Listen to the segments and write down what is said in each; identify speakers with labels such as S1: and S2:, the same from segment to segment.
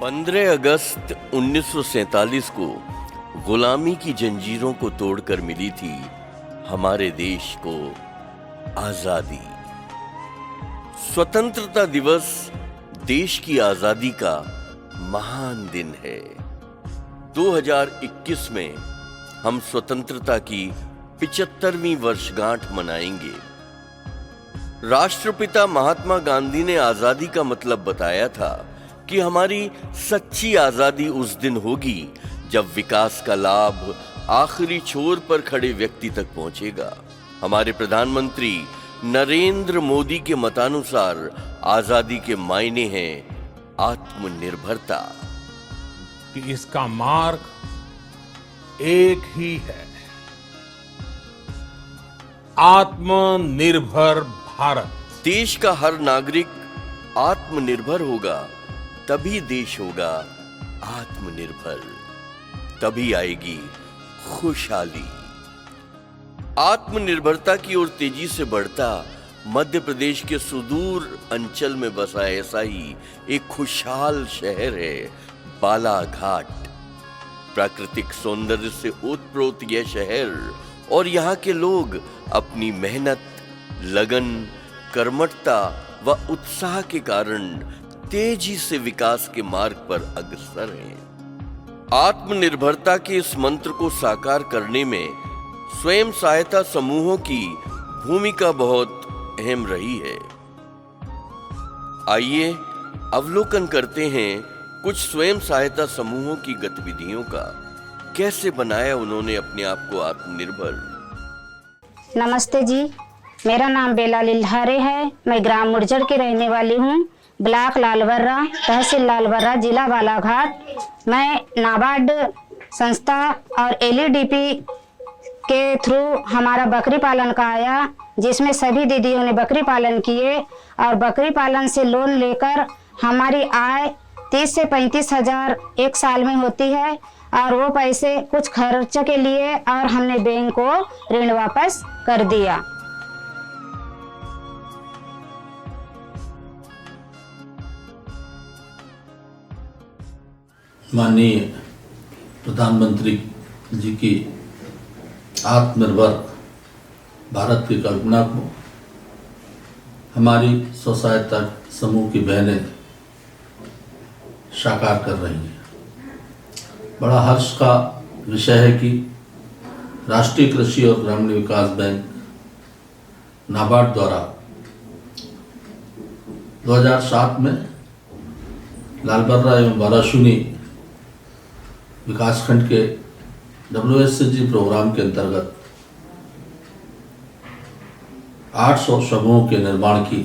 S1: 15 अगस्त 1947 को गुलामी की जंजीरों को तोड़कर मिली थी हमारे देश को आजादी। स्वतंत्रता दिवस देश की आजादी का महान दिन है। 2021 में हम स्वतंत्रता की 75वीं वर्षगांठ मनाएंगे। राष्ट्रपिता महात्मा गांधी ने आजादी का मतलब बताया था कि हमारी सच्ची आजादी उस दिन होगी जब विकास का लाभ आखिरी छोर पर खड़े व्यक्ति तक पहुंचेगा। हमारे प्रधानमंत्री नरेंद्र मोदी के मतानुसार आजादी के मायने हैं आत्मनिर्भरता।
S2: कि इसका मार्ग एक ही है, आत्मनिर्भर भारत।
S1: देश का हर नागरिक आत्मनिर्भर होगा तभी देश होगा आत्मनिर्भर, तभी आएगी खुशहाली। आत्मनिर्भरता की ओर तेजी से बढ़ता मध्य प्रदेश के सुदूर अंचल में बसा ऐसा ही एक खुशहाल शहर है बालाघाट। प्राकृतिक सौंदर्य से ओतप्रोत यह शहर और यहाँ के लोग अपनी मेहनत, लगन, कर्मठता व उत्साह के कारण तेजी से विकास के मार्ग पर अग्रसर हैं। आत्मनिर्भरता के इस मंत्र को साकार करने में स्वयं सहायता समूहों की भूमिका बहुत अहम रही है। आइए अवलोकन करते हैं कुछ स्वयं सहायता समूहों की गतिविधियों का। कैसे बनाया उन्होंने अपने आप को आत्मनिर्भर।
S3: नमस्ते जी, मेरा नाम बेला लिल्हारे है। मैं ग्राम मुर्जर की रहने वाली हूँ। ब्लॉक लालबर्रा, तहसील लालबर्रा, जिला बालाघाट। मैं नाबार्ड संस्था और एलईडीपी के थ्रू हमारा बकरी पालन का आया, जिसमें सभी दीदियों ने बकरी पालन किए और बकरी पालन से लोन लेकर हमारी आय 30 से 35 हजार एक साल में होती है और वो पैसे कुछ खर्च के लिए और हमने बैंक को ऋण वापस कर दिया।
S4: माननीय प्रधानमंत्री जी की आत्मनिर्भर भारत की कल्पना को हमारी स्व सहायता समूह की बहनें साकार कर रही हैं। बड़ा हर्ष का विषय है कि राष्ट्रीय कृषि और ग्रामीण विकास बैंक नाबार्ड द्वारा 2007 में लालबर्रा एवं बाराशुनी विकासखंड के WSG प्रोग्राम के अंतर्गत 800 समूहों के निर्माण की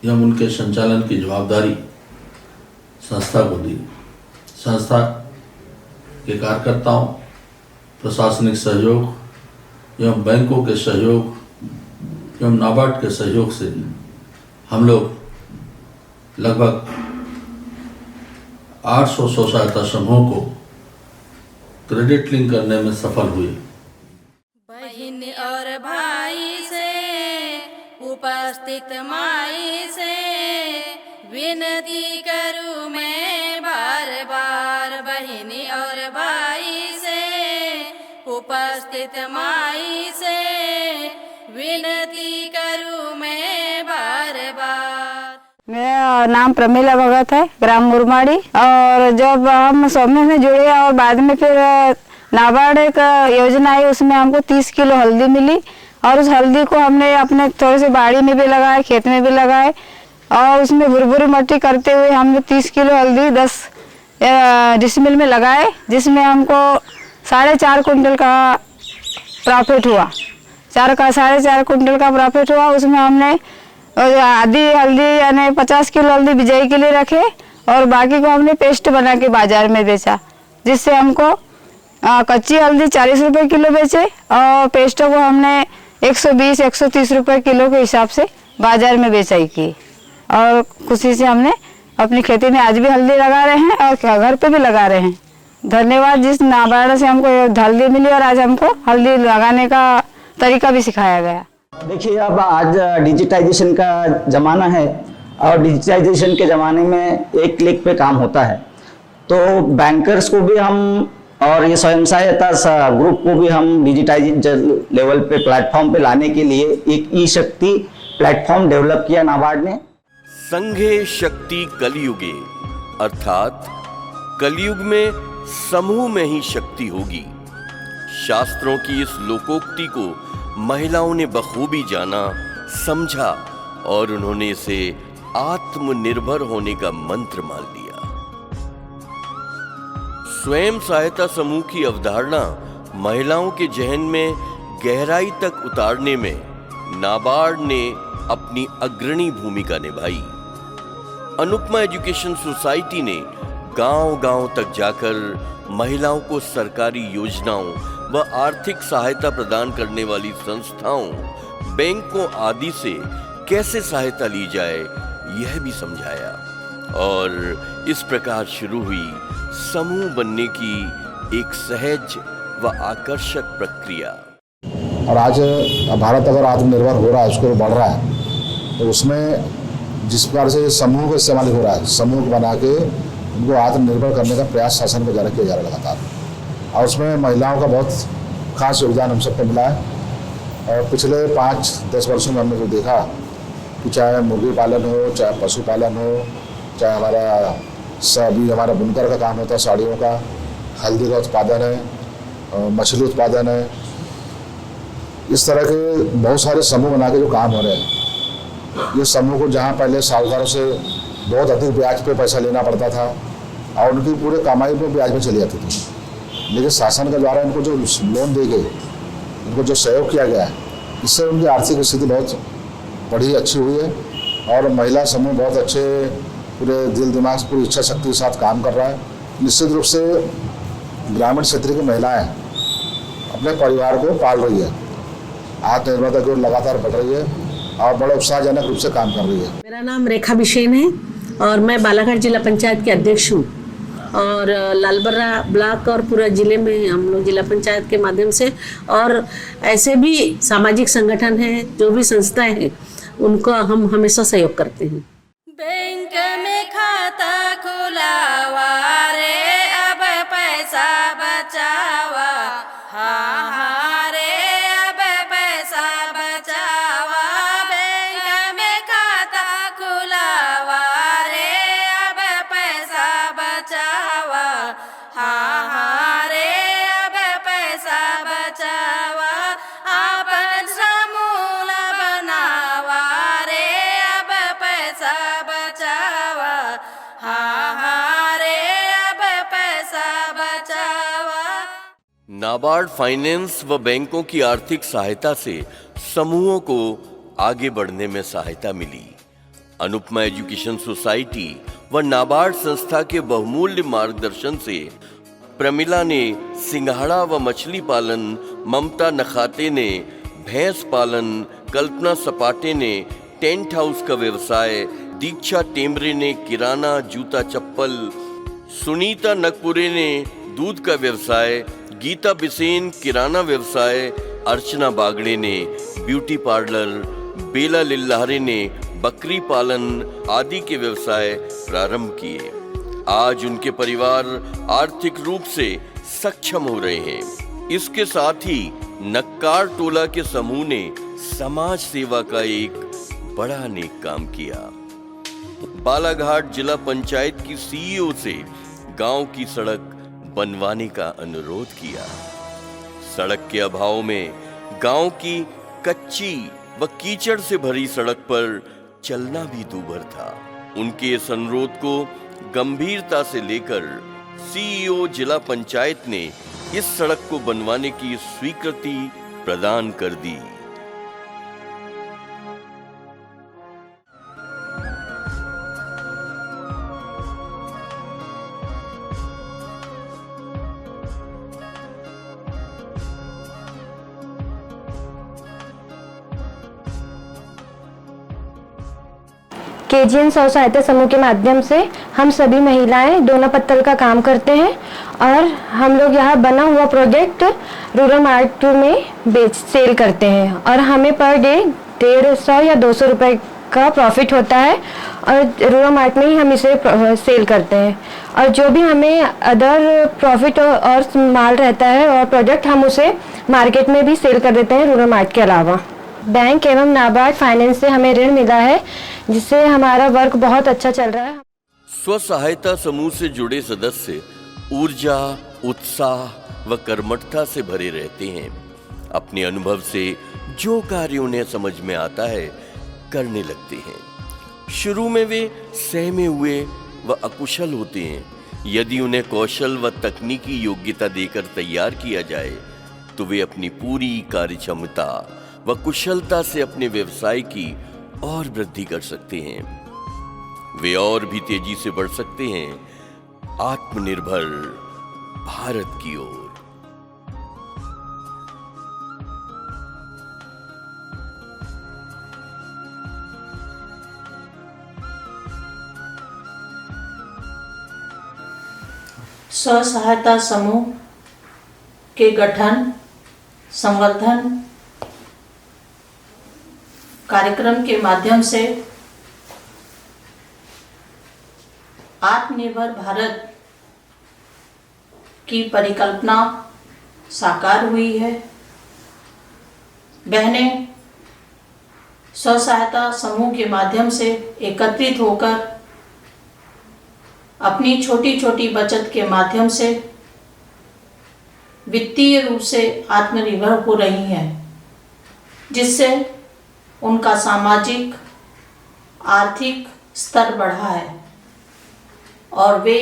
S4: एवं उनके संचालन की जवाबदारी संस्था को दी। संस्था के कार्यकर्ताओं, प्रशासनिक सहयोग एवं बैंकों के सहयोग एवं नाबार्ड के सहयोग से हम लोग लगभग 800 स्व सहायता समूहों को क्रेडिट लिंक करने में सफल हुए।
S5: बहन और भाई से उपस्थित माई से विनती करूं मैं बार बार। बहन और भाई से उपस्थित माई से विनती करूं मैं बार बार।
S3: मेरा नाम प्रमिला भगत है, ग्राम मुरमाड़ी। और जब हम समूह में जुड़े और बाद में फिर नाबार्ड एक योजना आई, उसमें हमको 30 किलो हल्दी मिली और उस हल्दी को हमने अपने थोड़े से बाड़ी में भी लगाए, खेत में भी लगाए और उसमें भुरभुरी मट्टी करते हुए हमने 30 किलो हल्दी 10 डिसमिल में लगाए, जिसमें हमको 4.5 कुंटल का प्रॉफिट हुआ। 4.5 कुंटल का प्रॉफिट हुआ। उसमें हमने आधी हल्दी यानी 50 किलो हल्दी बिजाई के लिए रखे और बाकी को हमने पेस्ट बना के बाजार में बेचा, जिससे हमको कच्ची हल्दी 40 रुपए किलो बेचे और पेस्टों को हमने 120-130 रुपए किलो के हिसाब से बाजार में बेचाई की। और खुशी से हमने अपनी खेती में आज भी हल्दी लगा रहे हैं और घर पे भी लगा रहे हैं। धन्यवाद, जिस नाबार्ड से हमको हल्दी मिली और आज हमको हल्दी लगाने का तरीका भी सिखाया गया।
S6: देखिए, अब आज डिजिटाइजेशन का ज़माना है और डिजिटाइजेशन के ज़माने में एक क्लिक पे काम होता है। तो बैंकर्स को भी हम और ये स्वयं सहायता ग्रुप को भी हम डिजिटाइजेशन लेवल पे प्लेटफॉर्म पे लाने के लिए एक ई शक्ति प्लेटफॉर्म डेवलप किया नाबार्ड ने।
S1: संघे शक्ति कलयुगे, अर्थात कलयुग में समूह में ही शक्ति होगी। शास्त्रों की इस लोकोक्ति को महिलाओं ने बखूबी जाना, समझा और उन्होंने इसे आत्मनिर्भर होने का मंत्र मान लिया। स्वयं सहायता समूह की अवधारणा महिलाओं के जहन में गहराई तक उतारने में नाबार्ड ने अपनी अग्रणी भूमिका निभाई। अनुपमा एजुकेशन सोसाइटी ने गांव-गांव तक जाकर महिलाओं को सरकारी योजनाओं व आर्थिक सहायता प्रदान करने वाली संस्थाओं, बैंकों आदि से कैसे सहायता ली जाए यह भी समझाया और इस प्रकार शुरू हुई समूह बनने की एक सहज व आकर्षक प्रक्रिया।
S7: और आज भारत अगर आत्मनिर्भर हो रहा है, उसको बढ़ रहा है, तो उसमें जिस प्रकार से समूह का इस्तेमाल हो रहा है, समूह बना के उनको आत्मनिर्भर करने का प्रयास शासन के द्वारा किया जा रहा है लगातार। और उसमें महिलाओं का बहुत खास योगदान हम सबको मिला है। और पिछले 5-10 वर्षों में हमने जो देखा कि चाहे मुर्गी पालन हो, चाहे पशुपालन हो, चाहे हमारा बुनकर का काम होता है, साड़ियों का, हल्दी का उत्पादन है, मछली उत्पादन है, इस तरह के बहुत सारे समूह बना के जो काम हो रहे हैं। ये समूह को जहाँ पहले साहूकारों से बहुत अधिक ब्याज पे पैसा लेना पड़ता था और उनकी पूरे कमाई पे ब्याज में चली जाती थी, लेकिन शासन के द्वारा इनको जो लोन दे गए, इनको जो सहयोग किया गया है, इससे उनकी आर्थिक स्थिति बहुत बड़ी अच्छी हुई है और महिला समूह बहुत अच्छे पूरे दिल दिमाग से, पूरी इच्छा शक्ति के साथ काम कर रहा है। निश्चित रूप से ग्रामीण क्षेत्र की महिलाएं अपने परिवार को पाल रही है, आत्मनिर्भरता की ओर लगातार बढ़ रही है और बड़े उत्साहजनक रूप से काम कर रही है।
S8: मेरा नाम रेखा बिशेन है और मैं बालाघाट जिला पंचायत के अध्यक्ष हूँ और लालबर्रा ब्लॉक और पूरा जिले में हम लोग जिला पंचायत के माध्यम से और ऐसे भी सामाजिक संगठन हैं, जो भी संस्थाएं हैं, उनको हम हमेशा सहयोग करते हैं।
S5: बैंक में खाता खुलावा रे, अब पैसा बचावा, हाँ हाँ रे, अब पैसा बचावा। बैंक में खाता खुलावा रे, अब पैसा बचावा, हाँ हाँ रे, अब पैसा बचावा। अपन समूह बनावा रे, अब पैसा बचावा, हाँ हाँ रे, अब पैसा बचावा।
S1: नाबार्ड फाइनेंस व बैंकों की आर्थिक सहायता से समूहों को आगे बढ़ने में सहायता मिली। अनुपमा एजुकेशन सोसाइटी व नाबार्ड संस्था के बहुमूल्य मार्गदर्शन से प्रमिला ने सिंघाड़ा व मछली पालन, ममता नखाते ने भैंस पालन, कल्पना सपाटे ने टेंट हाउस का व्यवसाय, दीक्षा टेमरे ने किराना, जूता चप्पल, सुनीता नकपुरे ने दूध का व्यवसाय, गीता बिसेन किराना व्यवसाय, अर्चना बागड़े ने ब्यूटी पार्लर, बेला लिल्लारे ने बकरी पालन आदि के व्यवसाय प्रारंभ किए। आज उनके परिवार आर्थिक रूप से सक्षम हो रहे हैं। इसके साथ ही नक्कार टोला के समूह ने समाज सेवा का एक बड़ा नेक काम किया। बालाघाट जिला पंचायत की सीईओ से गांव की सड़क बनवाने का अनुरोध किया। सड़क के अभाव में गांव की कच्ची व कीचड़ से भरी सड़क पर चलना भी दूभर था। उनके इस अनुरोध को गंभीरता से लेकर सीईओ जिला पंचायत ने इस सड़क को बनवाने की स्वीकृति प्रदान कर दी।
S9: केजीएन स्व सहायता समूह के माध्यम से हम सभी महिलाएं दोना पत्तल का काम करते हैं और हम लोग यहाँ बना हुआ प्रोजेक्ट रूरल मार्केट में सेल करते हैं और हमें पर डे 150 या 200 रुपए का प्रॉफिट होता है और रूरल मार्ट में ही हम इसे सेल करते हैं। और जो भी हमें अदर प्रॉफिट और माल रहता है और प्रोडक्ट, हम उसे मार्केट में भी सेल कर देते हैं रूरल मार्ट के अलावा। बैंक एवं नाबार्ड फाइनेंस से हमें ऋण मिला है, जिससे हमारा वर्क बहुत अच्छा चल रहा है।
S1: स्व सहायता समूह से जुड़े सदस्य ऊर्जा, उत्साह व कर्मठता से भरे रहते हैं। अपने अनुभव से जो कार्य उन्हें समझ में आता है करने लगते हैं। शुरू में वे सहमे हुए व अकुशल होते हैं। यदि उन्हें कौशल व तकनीकी योग्यता देकर तैयार किया जाए तो वे अपनी पूरी कार्यक्षमता व कुशलता से अपने व्यवसाय की और वृद्धि कर सकते हैं। वे और भी तेजी से बढ़ सकते हैं आत्मनिर्भर भारत की ओर।
S8: स्व सहायता समूह के गठन, संवर्धन कार्यक्रम के माध्यम से आत्मनिर्भर भारत की परिकल्पना साकार हुई है। बहनें स्व सहायता समूह के माध्यम से एकत्रित होकर अपनी छोटी छोटी बचत के माध्यम से वित्तीय रूप से आत्मनिर्भर हो रही हैं, जिससे उनका सामाजिक आर्थिक स्तर बढ़ा है और वे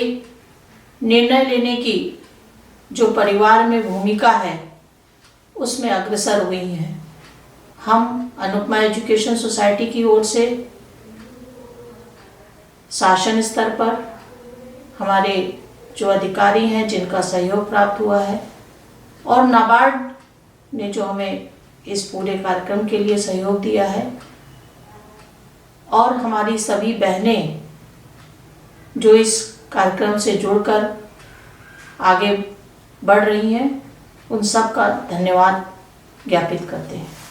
S8: निर्णय लेने की जो परिवार में भूमिका है उसमें अग्रसर हुई हैं। हम अनुपमा एजुकेशन सोसाइटी की ओर से शासन स्तर पर हमारे जो अधिकारी हैं जिनका सहयोग प्राप्त हुआ है और नाबार्ड ने जो हमें इस पूरे कार्यक्रम के लिए सहयोग दिया है और हमारी सभी बहनें जो इस कार्यक्रम से जुड़कर आगे बढ़ रही हैं, उन सब का धन्यवाद ज्ञापित करते हैं।